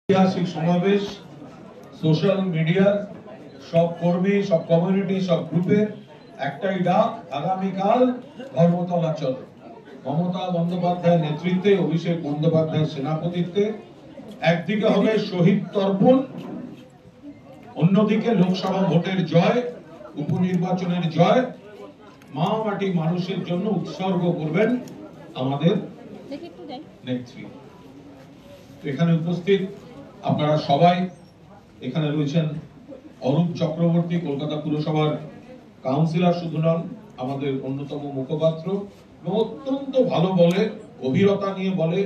ঐতিহাসিক সমাবেশ সোশ্যাল মিডিয়ার সব কর্মী, সব কমিউনিটি, সব গ্রুপের একটাই ডাক, আগামীকাল ধর্মতলা চলো। মমতা বন্দ্যোপাধ্যায়ের নেতৃত্বে, অভিষেক বন্দ্যোপাধ্যায়ের সেনাপতিত্বে একদিকে হবে শহীদ তর্পণ, অন্যদিকে লোকসভা ভোটের জয়, উপনির্বাচনের জয়। মা মাটি মানুষের জন্য উৎসর্গ করবেন আমাদের নেত্রী। এখানে উপস্থিত আপনারা সবাই, এখানে রয়েছেন অরূপ চক্রবর্তী, কলকাতা পুরসভার কাউন্সিলর শুধু নন, আমাদের অন্যতম মুখপাত্র, অত্যন্ত ভালো বলে, গভীরতা নিয়ে বলে,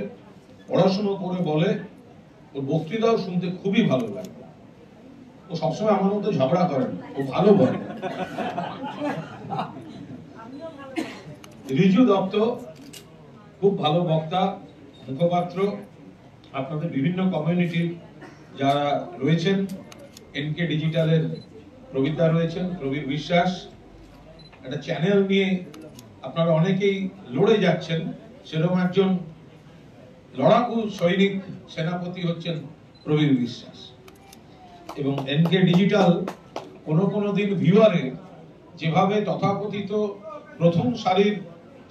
পড়াশোনা করে বলে, ওর বক্তৃতাও শুনতে খুবই ভালো লাগে। ও সবসময় আমার মধ্যে ঝগড়া করেন, ও ভালো বলে। রিজু দত্ত খুব ভালো বক্তা, মুখপাত্র, আপনাদের বিভিন্ন কমিউনিটির যারা রয়েছেন, এনকে ডিজিটালের প্রবীরদা রয়েছেন, প্রবীর বিশ্বাস, একটা চ্যানেল নিয়ে আপনারা অনেকেই লড়ে যাচ্ছেন, সেরকম একজন লড়াকু সৈনিক সেনাপতি হচ্ছেন প্রবীর বিশ্বাস। এবং এনকে ডিজিটাল কোনো দিন ভিউয়ারে যেভাবে তথাকথিত প্রথম সারির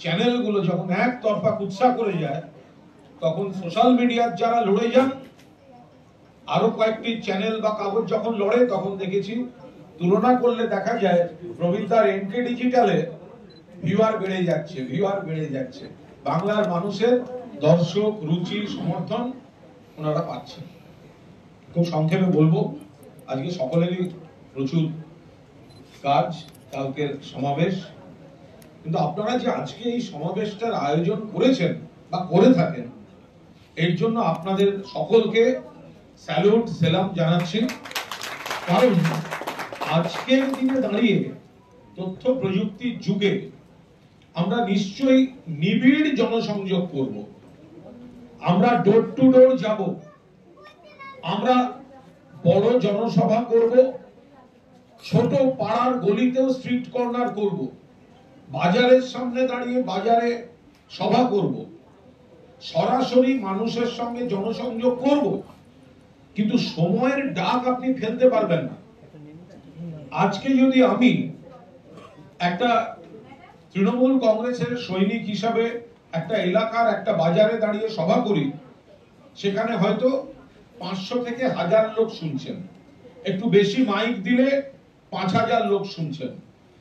চ্যানেলগুলো যখন একতরফা কুৎসা করে যায়, তখন সোশ্যাল মিডিয়ার যারা লড়ে যান, আরো কয়েকটি চ্যানেল বা কাগজ যখন লড়ে, তখন দেখেছি তুলনা করলে দেখা যায় প্রবীরদার এনকে ডিজিটালে ভিউয়ার বেড়ে যাচ্ছে। বাংলার মানুষের দর্শক, রুচি, সমর্থন ওনারা পাচ্ছেন। খুব সংক্ষেপে বলবো, আজকে সকলেরই প্রচুর কাজ, কালকের সমাবেশ, কিন্তু আপনারা যে আজকে এই সমাবেশটার আয়োজন করেছেন বা করে থাকেন, এর জন্য আপনাদের সকলকে স্যালুট, সেলাম জানাচ্ছি। কারণ আজকের দিনে দাঁড়িয়ে তথ্য প্রযুক্তির যুগে আমরা নিশ্চয়ই নিবিড় জনসংযোগ করব, আমরা ডোর টু ডোর যাব, আমরা বড় জনসভা করব, ছোট পাড়ার গলিতেও স্ট্রিট কর্নার করব, বাজারের সামনে দাঁড়িয়ে বাজারে সভা করব, সরাসরি মানুষের সঙ্গে জনসংযোগ করব। কিন্তু সময়ের ডাক আপনি ফেলতে পারবেন না। আজকে যদি আমি একটা তৃণমূল কংগ্রেসের সৈনিক হিসাবে একটা এলাকার একটা বাজারে দাঁড়িয়ে সভা করি, সেখানে হয়তো 500 থেকে 1000 লোক শুনছেন, একটু বেশি মাইক দিলে 5000 লোক শুনছেন,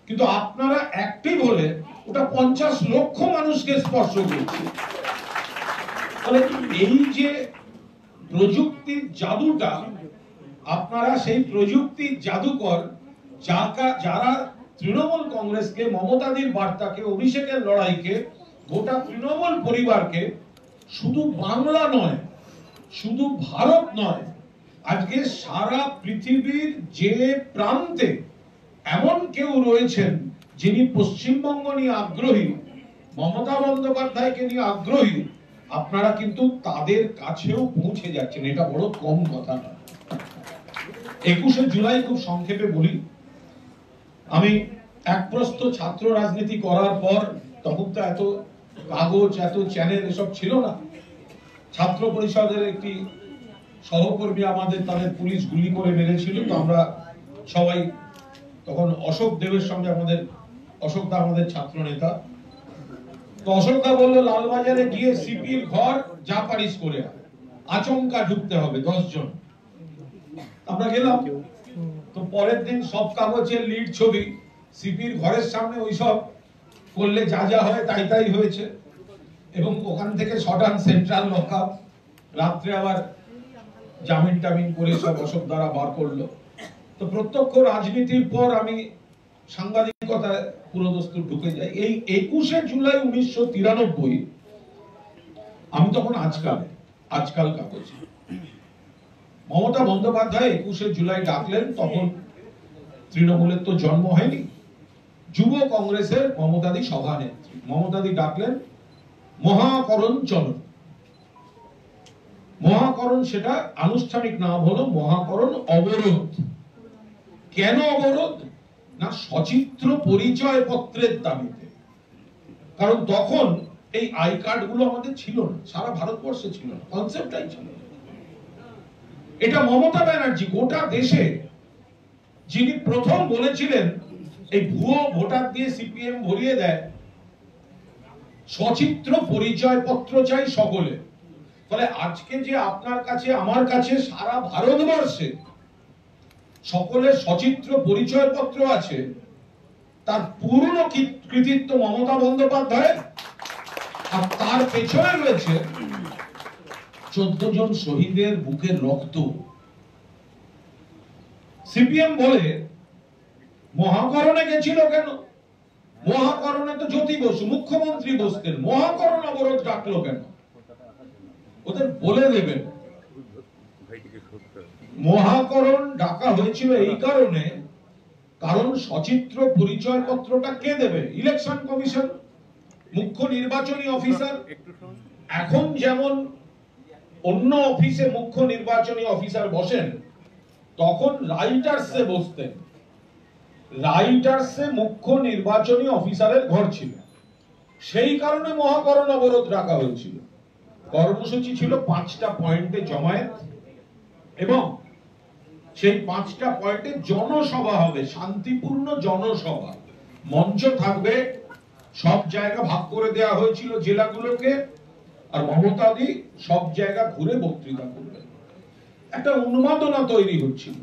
কিন্তু আপনারা অ্যাক্টিভ হলে ওটা 50 লক্ষ মানুষকে স্পর্শ করছে। তাহলে এই যে প্রযুক্তির জাদুটা, আপনারা সেই প্রযুক্তির জাদুকর, যারা তৃণমূল কংগ্রেসকে, মমতাদির বার্তাকে, অভিষেকের লড়াইকে, গোটা তৃণমূল পরিবারকে শুধু বাংলা নয়, শুধু ভারত নয়, আজকে সারা পৃথিবীর যে প্রান্তে এমন কেউ রয়েছেন যিনি পশ্চিমবঙ্গ নিয়ে আগ্রহী, মমতা বন্দ্যোপাধ্যায়কে নিয়ে আগ্রহী, আপনারা কিন্তু তাদের কাছেও পৌঁছে যাচ্ছেন। এটা বড় কম কথা না। 21শে জুলাই খুব সংক্ষেপে বলি, আমি একপ্রস্থ ছাত্র রাজনীতি করার পর, তখন তো এত কাগজ, এত চ্যানেল এসব ছিল না। ছাত্র পরিষদের একটি সহকর্মী আমাদের, তাদের পুলিশ গুলি করে মেরেছিল, তো আমরা সবাই তখন অশোক দেবের সঙ্গে, অশোক দা আমাদের ছাত্র নেতা, তো অশোক দা বললো লালবাজারে গিয়ে সিপির ঘর যা পারিস করে আচমকা ঢুকতে হবে 10 জন। আমরা গেলাম, তো পরের দিন সব কাগজের লিড ছবি, সিপির ঘরের সামনে ওইসব করলে যা যা হয় তাই হয়েছে, এবং ওখান থেকে শটান সেন্ট্রাল লকআপ, রাত্রে আবার জামিন টামিন করে সব অশোক দ্বারা বার করলো। তো প্রত্যক্ষ রাজনীতির পর আমি সাংবাদিকতায় পুরোদস্তুর ঢুকে যাই। এই 21শে জুলাই 1993 আমি তখন আজকাল কাগজে, মমতা বন্দ্যোপাধ্যায় 21শে জুলাই ডাকলেন, তখন তৃণমূলের তো জন্ম হয়নি, যুব কংগ্রেসের মমতাদি সভানেত্রী, মমতাদি ডাকলেন মহাকরণ চলো। মহাকরণ, সেটা আনুষ্ঠানিক নাম হলো মহাকরণ অবরোধ। কেন অবরোধ? না, সচিত্র পরিচয় পত্রের দাবিতে। কারণ তখন এই আই কার্ড গুলো আমাদের ছিল না, সারা ভারতবর্ষে ছিল না, কনসেপ্টটাই ছিল না। এটা মমতা ব্যানার্জি গোটা দেশে যিনি প্রথম বলেছিলেন এই ভুয়ো ভোটার দিয়ে সিপিএম ভরিয়ে দেয়, সচিত্র পরিচয় পত্র চাই সকলে। ফলে আজকে যে আপনার কাছে আমার কাছে সারা ভারতবর্ষে সকলের সচিত্র পরিচয় পত্র আছে, তার পূর্ণ কৃতিত্ব মমতা বন্দ্যোপাধ্যায়। আর তার পেছনে রয়েছে 14 জন শহীদের বুকের রক্ত। সিপিএম বলে মহাকরণে গেছিল কেন? মহাকরণে তো জ্যোতি বসু মুখ্যমন্ত্রী বসতেন, মহাকরণ অবরোধ ডাকলো কেন? ওদের বলে দেবেন মহাকরণ ডাকা হয়েছিল এই কারণে, কারণ সচিত্র পরিচয় পত্রটা কে দেবে? ইলেকশন কমিশন, মুখ্য নির্বাচনী অফিসার। এখন যেমন অন্য অফিসে মুখ্য নির্বাচনী অফিসার বসেন, তখন রাইটার্সে বসতেন। রাইটার্সে মুখ্য নির্বাচনী অফিসারের ঘর ছিল, সেই কারণে মহাকরণ অবরোধ রাখা হয়েছিল। কর্মসূচি ছিল 5টা পয়েন্টে জমায়েত, এবং সেই 5টা পয়েন্টে জনসভা হবে, শান্তিপূর্ণ জনসভা। মঞ্চ থাকবে, সব জায়গা ভাগ করে দেওয়া হয়েছিল জেলাগুলোকে, আর মমতাদি সব জায়গা ঘুরে বক্তৃতা করবেন। একটা উন্মাদনা তৈরি হচ্ছিল,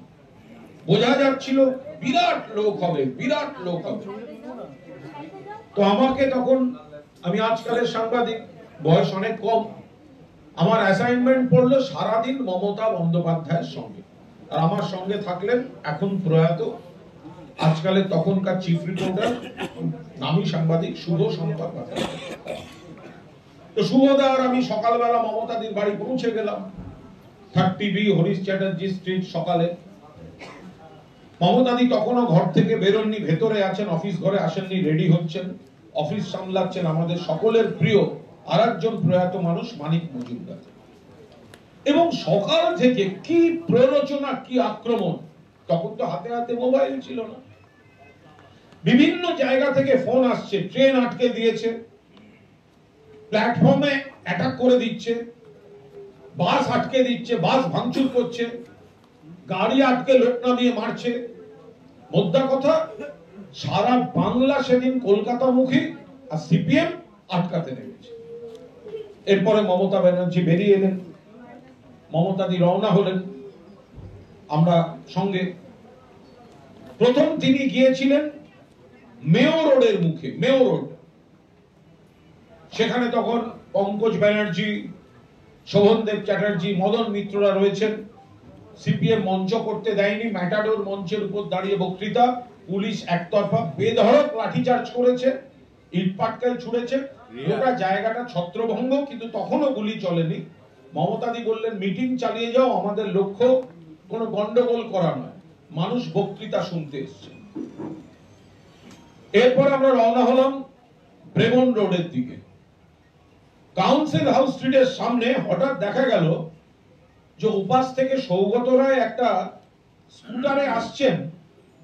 বোঝা যাচ্ছিল বিরাট লোক হবে, বিরাট লোক হবে। তো আমাকে তখন, আমি আজকালের সাংবাদিক, বয়স অনেক কম, আমার অ্যাসাইনমেন্ট পড়লো সারাদিন মমতা বন্দ্যোপাধ্যায়ের সঙ্গে। আর আমার সঙ্গে থাকলেন এখন প্রয়াত, আজকালের তখনকার চিফ রিপোর্টার, নামী সাংবাদিক শুভ সম্পদ। তো শুভদা আর আমি সকালবেলা মমতাদির বাড়ি পৌঁছে গেলাম, 30B হরিশ চ্যাটার্জি স্ট্রিট। সকালে মমতাদি তখনও ঘর থেকে বেরোননি, ভেতরে আছেন, অফিস ঘরে আসেননি, রেডি হচ্ছেন, অফিস সামলাচ্ছেন আমাদের সকলের প্রিয় আরেকজন প্রয়াত মানুষ মানিক মজুমদার। এবং সকাল থেকে কি প্ররোচনা, কি আক্রমণ! তখন তো হাতে হাতে মোবাইল ছিল না, বিভিন্ন জায়গা থেকে ফোন আসছে, ট্রেন আটকে দিয়েছে, প্ল্যাটফর্মে অ্যাটাক করে দিচ্ছে, বাস আটকে দিচ্ছে, বাস ভাঙচুর করছে, গাড়ি আটকে লোক নামিয়ে মারছে। মোদ্দা কথা, সারা বাংলা সেদিন কলকাতা মুখী, আর সিপিএম আটকাতে নেমেছে। এরপরে মমতা ব্যানার্জি বেরিয়ে এলেন, মমতাদি রওনা হলেন, আমরা সঙ্গে। প্রথম তিনি গিয়েছিলেন মেয়র রোডের মুখে, মেয়র রোড। সেখানে তখন পঙ্কজ ব্যানার্জি, শোভনদেব চ্যাটার্জি, মদন মিত্ররা রয়েছেন। সিপিএম মঞ্চ করতে দেয়নি, ম্যাটাডোর মঞ্চের উপর দাঁড়িয়ে বক্তৃতা। পুলিশ একতরফা বেধড়ক লাঠিচার্জ করেছে, ইট পাটকেল ছুড়েছে, গোটা জায়গাটা ছত্রভঙ্গ, কিন্তু তখনও গুলি চলেনি। মমতাদি বললেন, মিটিং চালিয়ে যাও, আমাদের লক্ষ্য কোনো গন্ডগোল করা নয়, মানুষ বক্তৃতা শুনতে এসছে। এরপর আমরা রওনা হলাম ব্রেমন রোডের দিকে। কাউন্সিল হাউস স্ট্রিটের সামনে হঠাৎ দেখা গেল যে উপাস থেকে সৌগত রায় একটা স্কুটারে আসছেন,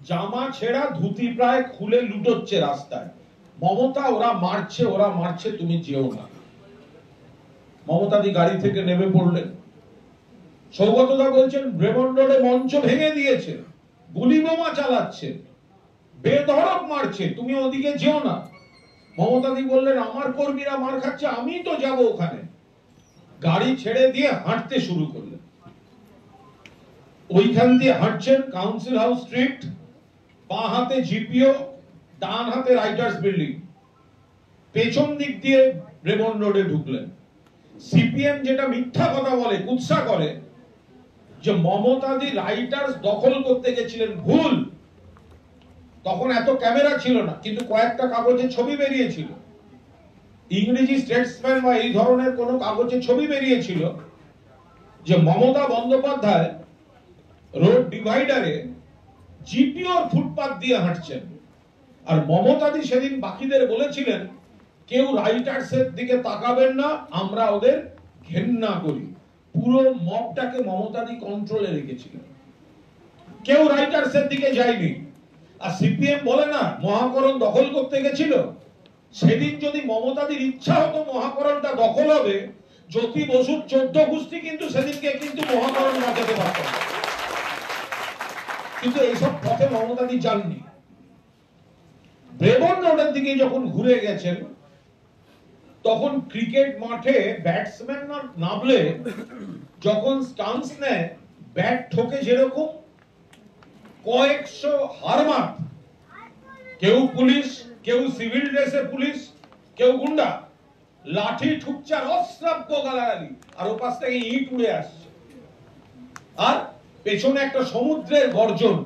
জামা ছেঁড়া, ধুতি প্রায় খুলে লুটোচ্ছে রাস্তায়। মমতা, ওরা মারছে, ওরা মারছে, তুমি যেও না। মমতাদি গাড়ি থেকে নেমে পড়লেন। সৌগতদা বলছেন, ব্রেমন রোডে মঞ্চ ভেঙে দিয়েছে, গুলি বোমা চালাচ্ছে, বেধড়ক মারছে, তুমি ওদিকে যেও না। মমতাদি বললেন, আমার কর্মীরা মার খাচ্ছে, আমি তো যাব ওখানে। গাড়ি ছেড়ে দিয়ে হাঁটতে শুরু করলেন। ওইখান দিয়ে হাঁটছেন কাউন্সিল হাউস স্ট্রিট, বাঁ হাতে জিপিও, ডান হাতে রাইটার্স বিল্ডিং, পেছন দিক দিয়ে ব্রেমন রোডে ঢুকলেন। সিপিএম যেটা মিথ্যা কথা বলে, কুৎসা করে, যে মমতাদি রাইটার্স দখল করতে গেছিলেন, ভুল। তখন এত ক্যামেরা ছিল না, কিন্তু কয়েকটা কাগজে ছবি বেরিয়েছিল, ইংরেজি স্টেটসম্যান বা এই ধরনের কোন কাগজে ছবি বেরিয়েছিল যে মমতা বন্দ্যোপাধ্যায় রোড ডিভাইডারে জিপিওর ফুটপাথ দিয়ে হাঁটছেন। আর মমতাদি সেদিন বাকিদের বলেছিলেন, কেউ রাইটার্সের দিকে তাকাবেন না, আমরা ওদের ঘেন্না করি। পুরো মবটাকে মমতাদি কন্ট্রোলে রেখেছিলেন, কেউ রাইটার্সের দিকে যায়নি। আর সিপিএম বলে না মহাকরণ দখল করতে গেছিল, সেদিন যদি মমতাদির ইচ্ছা হতো মহাকরণটা দখল হবে, জ্যোতি বসুর 14 গোষ্ঠী কিন্তু সেদিনকে কিন্তু মহাকরণ বাঁচাতে পারত না। কিন্তু এইসব পথে মমতাদি যাননি। ব্রেবন রোডের দিকে যখন ঘুরে গেছেন তখন ক্রিকেট মাঠে ব্যাটসম্যান নামলে যখন স্টান্স নেয় ব্যাট ঠোকে যেরকম কয়েকশো হারমাত, কেউ পুলিশ, কেউ সিভিল ড্রেসে পুলিশ, কেউ গুন্ডা, লাঠি ঠুকছে আর অশ্রাব্য গালাগালি, আর ওপাশ থেকে ইট উড়ে আসছে, আর পেছনে একটা সমুদ্রের গর্জন।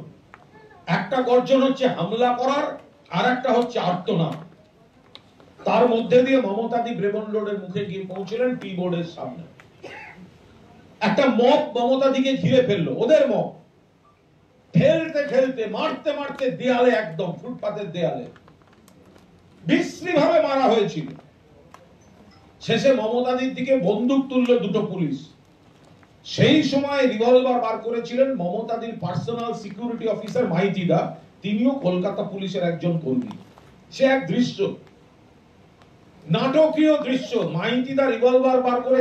একটা গর্জন হচ্ছে হামলা করার, আর একটা হচ্ছে আর্তনাদ। তার মধ্যে দিয়ে মমতাদি ব্রেবন রোডের মুখে গিয়ে পৌঁছলেন টি বোর্ডের সামনে। একটা মব মমতাদিকে ঘিরে ফেললো, ওদের মব, ঠেলতে ঠেলতে মারতে মারতে দেয়ালে, একদম ফুটপাতের দেয়ালে বিশ্রী ভাবে মারা হয়েছিল। শেষে মমতাদির দিকে বন্দুক তুলল দুটো পুলিশ। সেই সময় রিভলভার বার করেছিলেন মমতাদির পার্সোনাল সিকিউরিটি অফিসার মাইতি দা, তিনিও কলকাতা পুলিশের একজন কর্মী। সে এক দৃশ্য, নাটকীয় দৃশ্য। মাইতি দা রিভলভার বার করে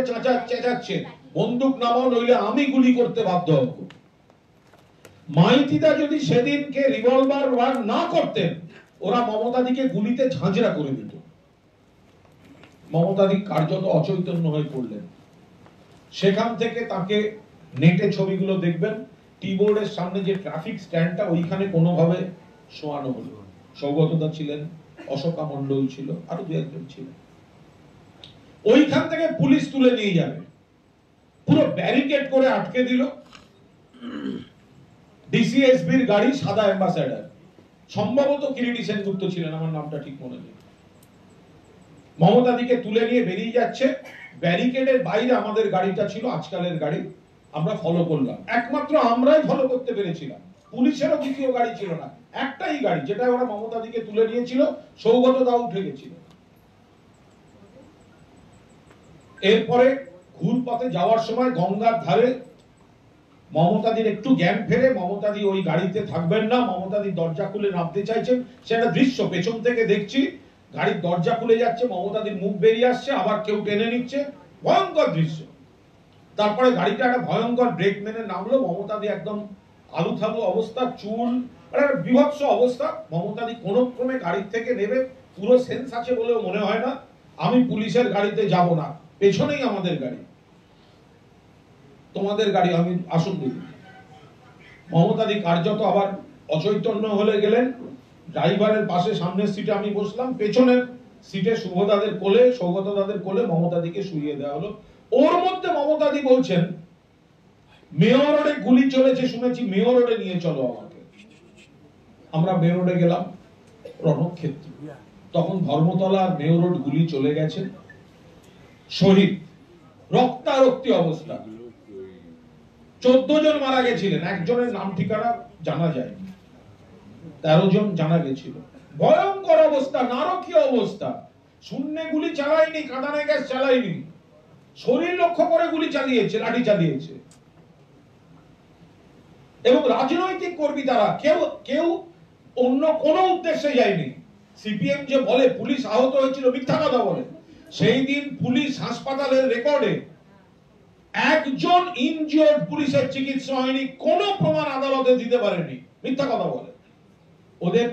চেঁচাচ্ছে, বন্দুক নামাও নইলে আমি গুলি করতে বাধ্য হব। মাইতি দা যদি সেদিনকে রিভলভার বার না করতেন, ওরা মমতাদিকে গুলিতে ঝাঁঝরা করে দিত। মমতাদি কার্যত অচৈতন্য হয়ে পড়লেন। সেখান থেকে তাকে নেটে ছবিগুলো দেখবেন, টি বোর্ডের সামনে যে ট্রাফিক স্ট্যান্ডটা, ওইখানে কোনোভাবে শোয়ানো হলো। সৌগতদা ছিলেন, অশোকা মণ্ডল ছিল, আরো দু একজন ছিলেন। ওইখান থেকে পুলিশ তুলে নিয়ে যাবে, পুরো ব্যারিকেড করে আটকে দিল। ডিসিএসবির গাড়ি, সাদা অ্যাম্বাসেডর, সম্ভবত কিরিটি সেনগুপ্ত ছিলেন, আমার নামটা ঠিক মনে নেই। মমতাদিকে তুলে নিয়ে বেরিয়ে যাচ্ছে। ব্যারিকেডের বাইরে আমাদের গাড়িটা ছিল, আজকালের গাড়ি, আমরা ফলো করলাম। একমাত্র আমরাই ফলো করতে পেরেছিলাম, পুলিশেরও দ্বিতীয় গাড়ি ছিল না, একটাই গাড়ি, যেটা ওরা মমতাদিকে তুলে নিয়েছিল। সৌগত দা উঠে গেছিল। এরপরে ঘুরপথে যাওয়ার সময় গঙ্গার ধারে মমতাদির একটু জ্ঞান ফেরে, মমতাদি ওই গাড়িতে থাকবেন না, মমতাদি দরজা খুলে নামতে চাইছেন। সেটা দৃশ্য পেছন থেকে দেখছি, গাড়ির দরজা খুলে যাচ্ছে, মমতাদির মুখ বেরিয়ে আসছে, আবার কেউ টেনে নিচ্ছে, ভয়ঙ্কর দৃশ্য। তারপরে গাড়িটা একটা ভয়ঙ্কর ব্রেক মেনে নামলো। মমতাদি একদম আলু থালু অবস্থা, চুল, একটা বিভৎস অবস্থা। মমতাদি কোন ক্রমে গাড়ির থেকে নেবে, পুরো সেন্স আছে বলেও মনে হয় না। আমি পুলিশের গাড়িতে যাব না, পেছনেই আমাদের গাড়ি, তোমাদের গাড়ি, আমি আসুন দিদি। মমতাদি কার্যত আবার অচৈতন্য হলে গেলেন। ড্রাইভারের পাশে সামনের সিটে আমি বসলাম, পেছনের সিটে শুভদাদের কোলে, সৌগত দাদের কোলে মমতাদিকে শুইয়ে দেওয়া হলো। ওর মধ্যে মমতাদি বলছেন, মেয়র রোডে গুলি চলেছে শুনেছি, মেয়র রোডে নিয়ে চলো আমাকে। আমরা মেয়র রোডে গেলাম, রণক্ষেত্র। তখন ধর্মতলা আর মেয়র রোড গুলি চলে গেছে, শহীদ, রক্তারক্তি অবস্থা। 14 জন মারা গেছিলেন, একজনের নাম ঠিকানা জানা যায়নি, 13 জন জানা গেছিল। ভয়ঙ্কর অবস্থা, নারকীয় অবস্থা। শূন্যে গুলি চালায়নি, কাঁদানে গ্যাস চালায়নি, শরীর লক্ষ্য করে গুলি চালিয়েছে, লাঠি চালিয়েছে। এবং রাজনৈতিক কর্মী তারা, কেউ অন্য কোনো উদ্দেশ্যে যায়নি। সিপিএম যে বলে পুলিশ আহত হয়েছিল, মিথ্যা কথা বলে। সেই দিন পুলিশ হাসপাতালের রেকর্ডে একজন ইনজিওর্ড পুলিশের চিকিৎসা হয়নি, কোনো প্রমাণ আদালতে দিতে পারেনি, মিথ্যা কথা বলে। ওদের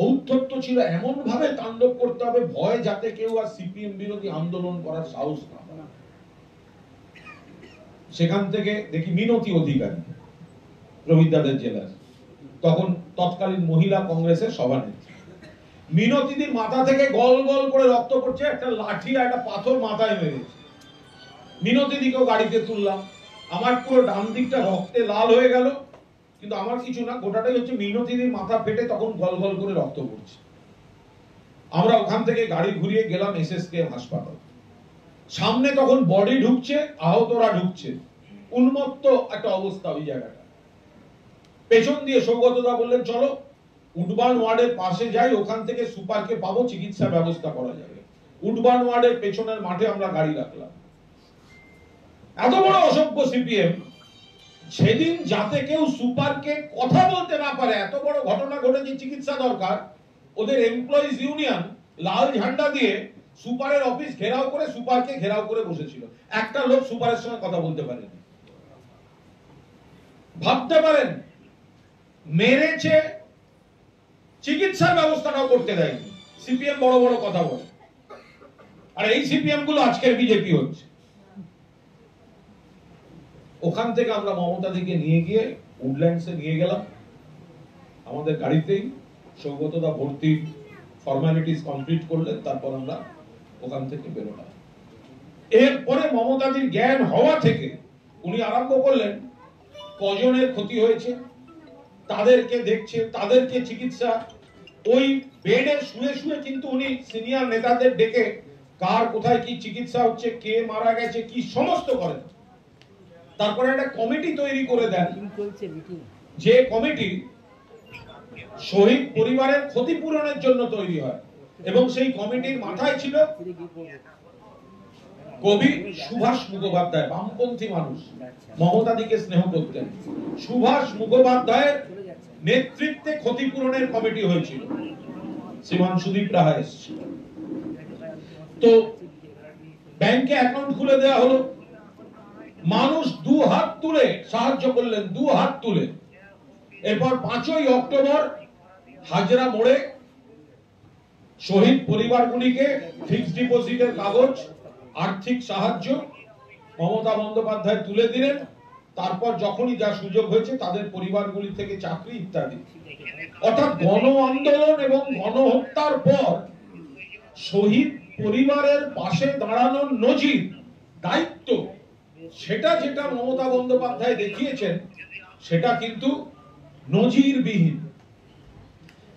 ঔদ্ধত্য ছিল এমন ভাবে তাণ্ডব করতে হবে, ভয় যাতে কেউ আর সিপিএম বিরোধী আন্দোলন করার সাহস না পায়। সেখান থেকে দেখি মিনতি অধিকারী, প্রবীরদাদের জেলার, তখন তৎকালীন মহিলা কংগ্রেসের সভানেত্রী। মিনতিদির মাথা থেকে গল গল করে রক্ত পড়ছে, একটা লাঠি আর একটা পাথর মাথায় মেরেছে। মিনতিদিকেও গাড়িতে তুললাম, আমার পুরো ডান দিকটা রক্তে লাল হয়ে গেল, কিন্তু আমার কিছু না, গোটাটাই হচ্ছে মিনতিদির মাথা ফেটে তখন গল গল করে রক্ত পড়ছে। আমরা ওখান থেকে গাড়ি ঘুরিয়ে গেলাম এসএসকেএম হাসপাতাল। সামনে তখন বডি ঢুকছে, আহতরা ঢুকছে, উন্মত্ত একটা অবস্থা ওই জায়গাটা। পেছন দিয়ে সৌগতদা বললেন, চলো উডবার্ন ওয়ার্ডের পাশে যাই, ওখান থেকে সুপারকে পাবো, চিকিৎসা ব্যবস্থা করা যাবে। উডবার্ন ওয়ার্ডের পেছনের মাঠে আমরা গাড়ি রাখলাম। এত বড় অসভ্য সিপিএম, সেদিন যাতে কেউ সুপারকে কথা বলতে না পারে, এত বড় ঘটনা ঘটেছে, চিকিৎসা দরকার, ওদের এমপ্লয়িজ ইউনিয়ন লাল ঝান্ডা দিয়ে সুপারের অফিস ঘেরাও করে, সুপারকে ঘেরাও করে বসেছিল। একটা লোক সুপারের সঙ্গে কথা বলতে পারেনি। ভাবতে পারেন মেরেছে, চিকিৎসার ব্যবস্থাটাও করতে দেয়নি। সিপিএম বড় বড় কথা বলে, আর এই সিপিএম গুলো আজকের বিজেপি হচ্ছে। ওখান থেকে আমরা মমতাদিকে নিয়ে গিয়ে উডল্যান্ডসে নিয়ে গেলাম আমাদের গাড়িতেই। সৌগতদা ভর্তি ফর্মালিটিস কমপ্লিট করলেন, তারপর আমরা ওখান থেকে বেরোলাম। এরপরে মমতাদির জ্ঞান হওয়া থেকে উনি আরম্ভ করলেন কজনের ক্ষতি হয়েছে তাদেরকে দেখছে, তাদেরকে চিকিৎসা। ওই বেডে শুয়ে শুয়ে কিন্তু উনি সিনিয়র নেতাদের ডেকে কার কোথায় কি চিকিৎসা হচ্ছে, কে মারা গেছে, কি সমস্ত করেন। তারপরে একটা কমিটি তৈরি করে দেন, যে কমিটি শহীদ পরিবারের ক্ষতিপূরণের জন্য তৈরি হয়। এবং সেই কমিটির মাথায় ছিল কবি সুভাষ মুখোপাধ্যায়, বামপন্থী মানুষ, মমতাদিকে স্নেহ করতেন। সুভাষ মুখোপাধ্যায়ের নেতৃত্বে ক্ষতিপূরণের কমিটি হয়েছিল। শ্রীমান সুদীপ রাহা এসেছিল। তো ব্যাংকে অ্যাকাউন্ট খুলে দেওয়া হলো, মানুষ দু হাত তুলে সাহায্য করলেন, দু হাত তুলে। এরপর 5ই অক্টোবর হাজরা মোড়ে শহীদ পরিবারগুলিকে ফিক্সড ডিপোজিটের কাগজ, আর্থিক সাহায্য মমতা বন্দ্যোপাধ্যায় তুলে দিলেন। তারপর যখনই যা সুযোগ হয়েছে তাদের পরিবারগুলি থেকে চাকরি ইত্যাদি। অর্থাৎ গণ আন্দোলন এবং গণহত্যার পর শহীদ পরিবারের পাশে দাঁড়ানোর নজির, দায়িত্ব, সেটা যেটা মমতা বন্দ্যোপাধ্যায় দেখিয়েছেন সেটা কিন্তু নজিরবিহীন।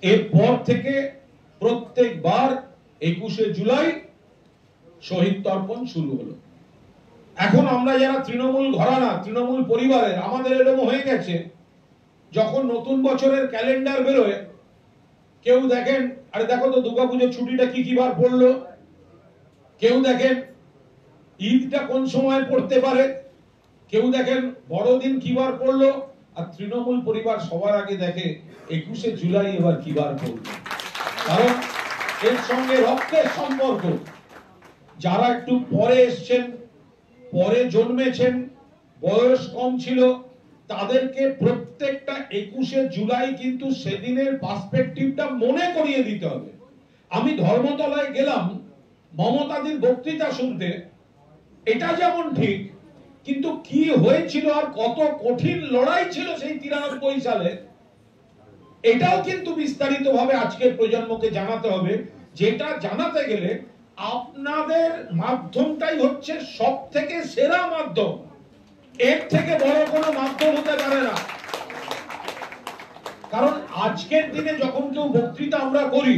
এরপর থেকে প্রত্যেকবার 21শে জুলাই শহীদ তর্পণ শুরু হলো। এখন আমরা যারা তৃণমূল ঘরানা, তৃণমূল পরিবারের, আমাদের এরকম হয়ে গেছে, যখন নতুন বছরের ক্যালেন্ডার বেরোয়, কেউ দেখেন আরে দেখো তো দুর্গাপুজোর ছুটিটা কি কি বার পড়লো, কেউ দেখেন ঈদটা কোন সময় পড়তে পারে, কেউ দেখেন বড়দিন কি বার পড়লো, আর তৃণমূল পরিবার সবার আগে দেখে 21শে জুলাই এবার কি বার পড়লো। কারণ এর সঙ্গে রক্তের সম্পর্ক। যারা একটু পরে এসছেন, পরে জন্মেছেন, বয়স কম ছিল, তাদেরকে প্রত্যেকটা 21শে জুলাই কিন্তু সেদিনের পার্সপেক্টিভটা মনে করিয়ে দিতে হবে। আমি ধর্মতলায় গেলাম মমতাদির বক্তৃতা শুনতে, এটা যেমন ঠিক, কিন্তু কি হয়েছিল আর কত কঠিন লড়াই ছিল সেই 93 সালে, এটাও কিন্তু বিস্তারিতভাবে আজকের প্রজন্মকে জানাতে হবে। যেটা জানাতে গেলে আপনাদের মাধ্যমটাই হচ্ছে সব থেকে সেরা মাধ্যম। এর থেকে বড় কোনো মাধ্যম হতে পারে না। কারণ আজকের দিনে যখন কেউ বক্তৃতা আমরা করি,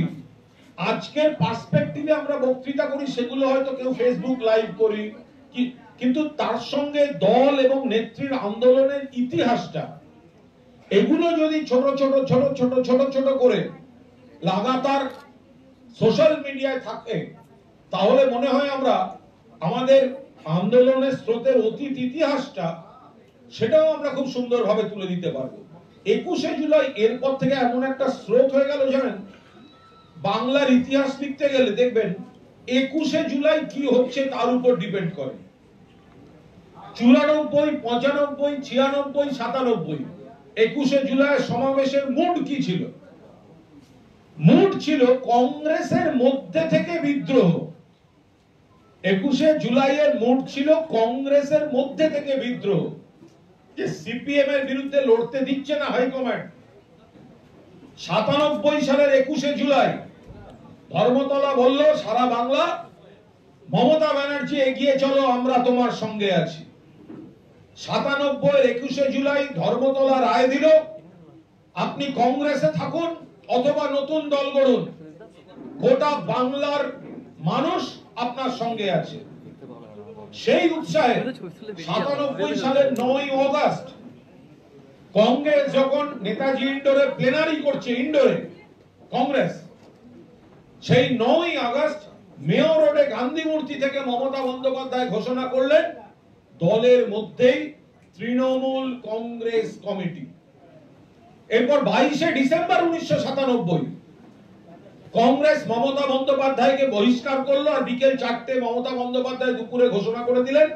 আজকের পার্সপেক্টিভে আমরা বক্তৃতা করি, সেগুলো হয়তো কেউ ফেসবুক লাইভ করি, কিন্তু তার সঙ্গে দল এবং নেত্রীর আন্দোলনের ইতিহাসটা, এগুলো যদি ছোট ছোট ছোট ছোট ছোট ছোট করে লাগাতার সোশ্যাল মিডিয়ায় থাকে, তাহলে মনে হয় আমরা আমাদের আন্দোলনের স্রোতের অতীত ইতিহাসটা, সেটাও আমরা খুব সুন্দরভাবে তুলে দিতে পারবো। 21শে জুলাই এরপর থেকে এমন একটা স্রোত হয়ে গেল, জানেন, বাংলার ইতিহাস লিখতে গেলে দেখবেন 21শে জুলাই কি হচ্ছে তার উপর ডিপেন্ড করে। 94, 95, 96, 97 21শে জুলাই সমাবেশের মুড কি ছিল? মুড ছিল কংগ্রেসের মধ্যে থেকে বিদ্রোহ। 21শে জুলাইয়ের মুড ছিল কংগ্রেসের মধ্যে থেকে বিদ্রোহ, যে সিপিএম এর বিরুদ্ধে লড়তে দিচ্ছে না হাইকমান্ড। 97 সালের 21শে জুলাই ধর্মতলা বলল সারা বাংলা, মমতা ব্যানার্জি এগিয়ে চলো, আমরা তোমার সঙ্গে আছি। 97 21শে জুলাই ধর্মতলা রায় দিল, আপনি কংগ্রেসে থাকুন অথবা নতুন দল গড়ুন, গোটা বাংলার মানুষ আপনার সঙ্গে আছে। সেই উৎসাহে 97 সালের 9ই অগাস্ট কংগ্রেস যখন নেতাজি ইন্ডোরে প্লেনারি করছে, ইন্ডোরে কংগ্রেস, সেই 9ই আগস্ট মেয়র রোডে গান্ধী মূর্তি থেকে মমতা বন্দ্যোপাধ্যায় ঘোষণা করলেন দলের মধ্যেই তৃণমূল কংগ্রেস কমিটি। এরপর 22শে ডিসেম্বর 1997 কংগ্রেস মমতা বন্দ্যোপাধ্যায়কে বহিষ্কার করলো, আর বিকেল 4টে মমতা বন্দ্যোপাধ্যায় দুপুরে ঘোষণা করে দিলেন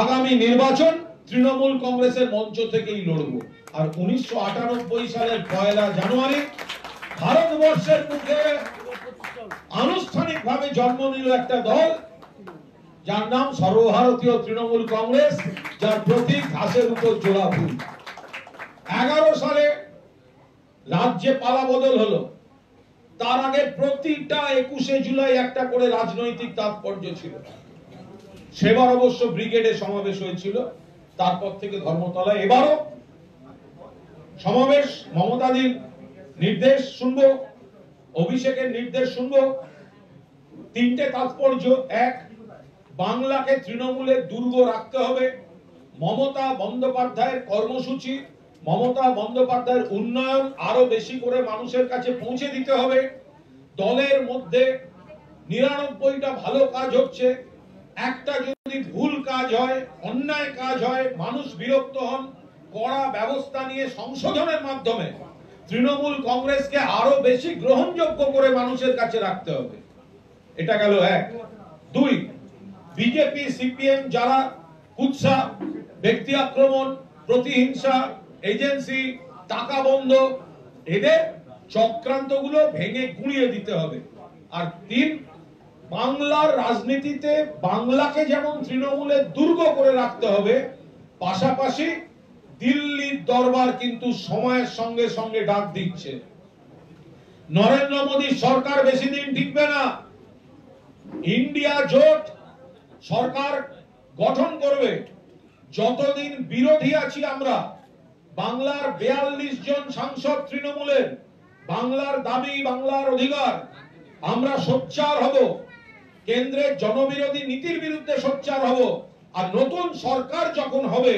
আগামী নির্বাচন তৃণমূল কংগ্রেসের মঞ্চ থেকেই লড়ব। আর 1998 সালের 1 জানুয়ারি ভারতবর্ষের মুখে আনুষ্ঠানিকভাবে জন্ম নিল একটা দল যার নাম সর্বভারতীয় তৃণমূল কংগ্রেস, যার প্রতীক ঘাসের উপর জোড়া ফুল। 11 সালে রাজ্যে পালা বদল হলো। তার আগে প্রতিটা 21শে জুলাই একটা করে রাজনৈতিক তাৎপর্য ছিল। সেবার অবশ্য ব্রিগেডে সমাবেশ হয়েছিল, তারপর থেকে ধর্মতলায়। এবারও সমাবেশ, মমতাদির নির্দেশ শুনবো, অভিষেকের নির্দেশ শুনবো। 3টে তাৎপর্য। 1, বাংলাকে তৃণমূলের দুর্গ রাখতে হবে। মমতা বন্দ্যোপাধ্যায়ের কর্মসূচি, মমতা বন্দ্যোপাধ্যায়ের উন্নয়ন আরো বেশি করে মানুষের কাছে পৌঁছে দিতে হবে। দলের মধ্যে 99টা ভালো কাজ হচ্ছে, একটা যদি ভুল কাজ হয়, অন্যায় কাজ হয়, মানুষ বিরক্ত হন, কড়া ব্যবস্থা নিয়ে সংশোধনের মাধ্যমে তৃণমূল কংগ্রেসকে আরো বেশি গ্রহণযোগ্য করে মানুষের কাছে রাখতে হবে। এটা গেল 1। 2, বিজেপি সিপিএম যারা কুৎসা, ব্যক্তি আক্রমণ, প্রতিহিংসা, এজেন্সি, টাকা বন্ধ, এদের চক্রান্তগুলো ভেঙে গুঁড়িয়ে দিতে হবে। আর 3, বাংলার রাজনীতিতে বাংলাকে যেমন তৃণমূলের দুর্গ করে রাখতে হবে, পাশাপাশি দিল্লির দরবার কিন্তু সময়ের সঙ্গে সঙ্গে ডাক দিচ্ছে। নরেন্দ্র মোদীর সরকার বেশি দিন টিকবে না। ইন্ডিয়া জোট সরকার গঠন করবে। যতদিন বিরোধী আছি আমরা, বাংলার 42 জন সাংসদ তৃণমূলের, বাংলার দাবি, বাংলার অধিকার, আমরা সোচ্চার হব। কেন্দ্রের জনবিরোধী নীতির বিরুদ্ধে সোচ্চার হব। আর নতুন সরকার যখন হবে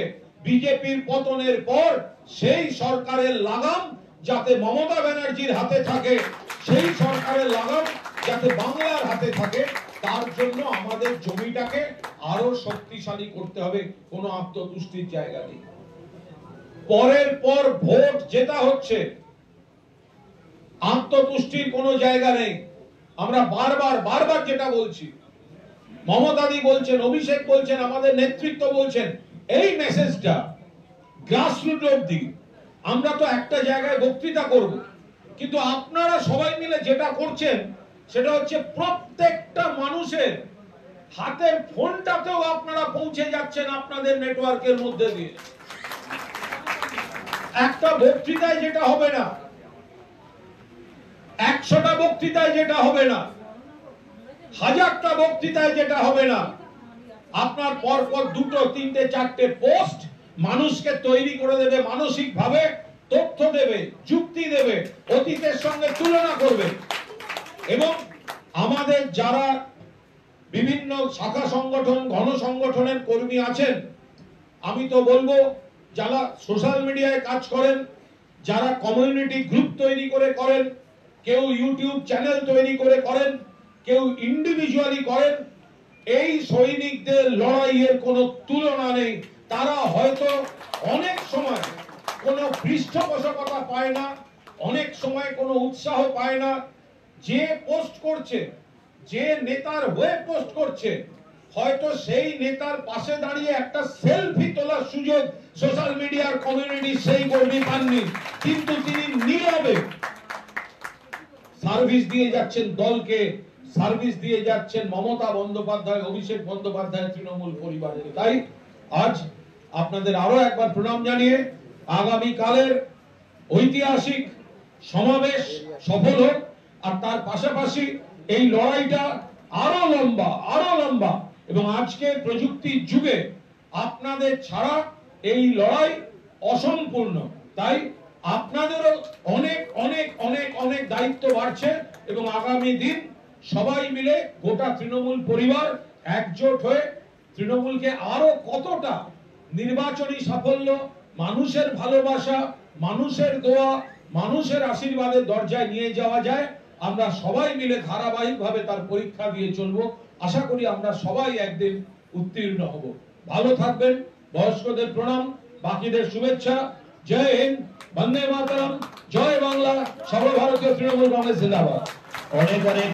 বিজেপির পতনের পর, সেই সরকারের লাগাম যাতে মমতা ব্যানার্জির হাতে থাকে, সেই সরকারের লাগাম যাতে বাংলার হাতে থাকে, তার জন্য আমাদের জমিটাকে আরো শক্তিশালী করতে হবে। কোনো আত্মতুষ্টির জায়গা নেই। পরের পর ভোট জেতা হচ্ছে, আত্মতুষ্টির কোনো জায়গা নেই। আমরা বারবার যেটা বলছি, মমতাদি বলছেন, অভিষেক বলছেন, আমাদের নেতৃত্ব বলছেন, এই মেসেজটা গ্রাসরুট অবধি। আমরা তো একটা জায়গায় বক্তৃতা করব, কিন্তু আপনারা সবাই মিলে যেটা করছেন সেটা হচ্ছে প্রত্যেকটা মানুষের হাতের ফোনটাতেও আপনারা পৌঁছে যাচ্ছেন আপনাদের নেটওয়ার্কের মধ্যে দিয়ে। একটা বক্তৃতায় যেটা হবে না, 100টা বক্তৃতায় যেটা হবে না, 1000টা বক্তৃতায় যেটা হবে না, আপনার পরপর 2, 3, 4টে পোস্ট মানুষকে তৈরি করে দেবে, মানসিকভাবে তথ্য দেবে, যুক্তি দেবে, অতীতের সঙ্গে তুলনা করবে। এবং আমাদের যারা বিভিন্ন শাখা সংগঠন, গণ সংগঠনের কর্মী আছেন, আমি তো বলবো যারা সোশ্যাল মিডিয়ায় কাজ করেন, যারা কমিউনিটি গ্রুপ তৈরি করে করেন, কেউ ইউটিউব চ্যানেল তৈরি করে করেন, কেউ ইন্ডিভিজুয়ালি করেন, এই সৈনিকদের লড়াইয়ের কোনো তুলনা নেই। তারা হয়তো অনেক সময় কোনো পৃষ্ঠপোষকতা পায় না, অনেক সময় কোনো উৎসাহ পায় না। যে পোস্ট করছে, যে নেতার হয়ে পোস্ট করছে, হয়তো সেই নেতার পাশে দাঁড়িয়ে একটা সেলফি তোলার সুযোগ সোশ্যাল মিডিয়ার কমিউনিটি সেই কর্মী পাননি, কিন্তু তিনি নীরবে সার্ভিস দিয়ে যাচ্ছেন দলকে, সার্ভিস দিয়ে যাচ্ছেন মমতা বন্দ্যোপাধ্যায়, অভিষেক বন্দ্যোপাধ্যায়, তৃণমূল পরিবারকে। তাই আজ আপনাদের আরো একবার প্রণাম জানিয়ে আগামী কালের ঐতিহাসিক সমাবেশ সফল হোক, আর তার পাশাপাশি এই লড়াইটা আরো লম্বা এবং আজকের প্রযুক্তির যুগে আপনাদের ছাড়া এই লড়াই অসম্পূর্ণ। তাই আপনাদেরও অনেক অনেক অনেক অনেক দায়িত্ব বাড়ছে এবং আগামী দিন সবাই মিলে গোটা তৃণমূল পরিবার একজোট হয়ে তৃণমূলকে আরো কতটা নির্বাচনী সাফল্য, মানুষের ভালোবাসা, মানুষের দোয়া, মানুষের আশীর্বাদের দরজায় নিয়ে যাওয়া যায়, আমরা সবাই মিলে ধারাবাহিকভাবে তার পরীক্ষা দিয়ে চলবো। আশা করি আমরা সবাই একদিন উত্তীর্ণ হব। ভালো থাকবেন, বয়স্কদের প্রণাম, বাকিদের শুভেচ্ছা। জয় হিন্দ, বন্দে মাতরম, জয় বাংলা, সর্বভারতীয় তৃণমূল কংগ্রেস জিন্দাবাদ। অনেক অনেক